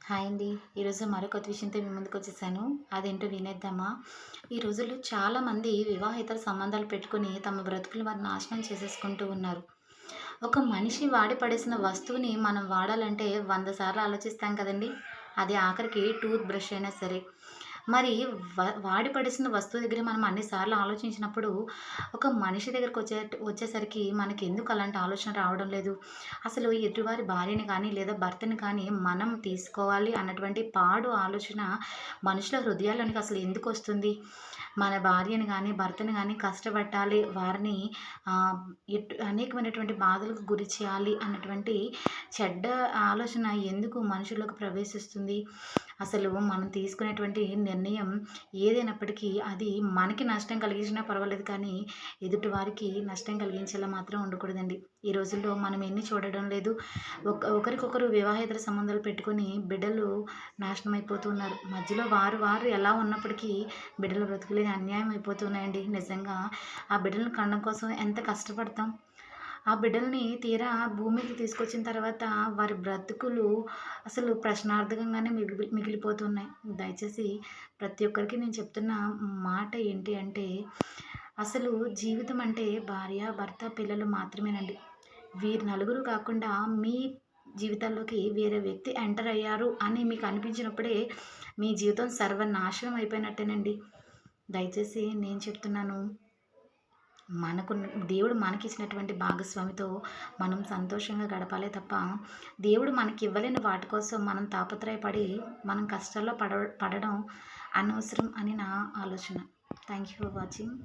Hi అండి. ఈరోజు మరో కొత్త విషయంతో మీ ముందుకొచ్చేసాను. అదేంటో వినేద్దామా? ఈ రోజుల్లో చాలామంది వివాహేతర సంబంధాలు పెట్టుకొని తమ బ్రతుకులు వారు నాశనం చేసేసుకుంటూ ఉన్నారు. ఒక మనిషి వాడి పడేసిన వస్తువుని మనం వాడాలంటే 100 సార్లు ఆలోచిస్తాం కదండీ! అది ఆఖరికి టూత్ బ్రష్ అయినా సరే. మరి వాడి పడేసిన వస్తువు దగ్గర మనం అన్ని సార్లు ఆలోచించినప్పుడు, ఒక మనిషి వచ్చేసరికి మనకెందుకు అలాంటి ఆలోచన రావడం లేదు? అసలు ఎదుటివారి భార్యని కానీ, లేదా భర్తని కానీ మనం తీసుకోవాలి అన్నటువంటి పాడు ఆలోచన మనుషుల హృదయాల్లోనికి అసలు ఎందుకొస్తుంది? మన భార్యని గానీ, భర్తని గానీ కష్టపెట్టాలి, వారిని ఆహ్, అనేకమైనటువంటి బాధలకు గురి చేయాలి అన్నటువంటి చెడ్డ ఆలోచన ఎందుకు మనుషుల్లోకి ప్రవేశిస్తుంది? అసలు మనం తీసుకునేటువంటి నిర్ణయం ఏదైనప్పటికీ అది మనకి నష్టం కలిగించినా పర్వాలేదు కానీ, ఎదుటి వారికి నష్టం కలిగించేలా మాత్రం ఉండకూడదండి. ఈ రోజుల్లో మనం ఎన్ని చూడడం లేదు. ఒకరికొకరు వివాహేతర సంబంధాలు పెట్టుకొని బిడ్డలు నాశనం అయిపోతూ ఉన్నారు. మధ్యలో వారు ఎలా ఉన్నప్పటికీ బిడ్డల బ్రతుకులు అన్యాయం అయిపోతూ ఉన్నాయండి. నిజంగా ఆ బిడ్డలను కనడం కోసం ఎంత కష్టపడతాం. ఆ బిడ్డల్ని తీరా భూమికి తీసుకొచ్చిన తర్వాత వారి బ్రతుకులు అసలు ప్రశ్నార్థకంగానే మిగిలిపోతున్నాయి. దయచేసి ప్రతి ఒక్కరికి నేను చెప్తున్న మాట ఏంటి అంటే, అసలు జీవితం అంటే భార్య, భర్త, పిల్లలు మాత్రమేనండి. వీరు నలుగురు కాకుండా మీ జీవితాల్లోకి వేరే వ్యక్తి ఎంటర్ అయ్యారు అని మీకు అనిపించినప్పుడే మీ జీవితం సర్వనాశనం అయిపోయినట్టేనండి. దయచేసి నేను చెప్తున్నాను, మనకు దేవుడు మనకిచ్చినటువంటి భాగస్వామితో మనం సంతోషంగా గడపాలే తప్ప, దేవుడు మనకివ్వలేని వాటి కోసం మనం తాపత్రయపడి, మనం కష్టాల్లో పడడం అనవసరం అని నా ఆలోచన. Thank you for watching.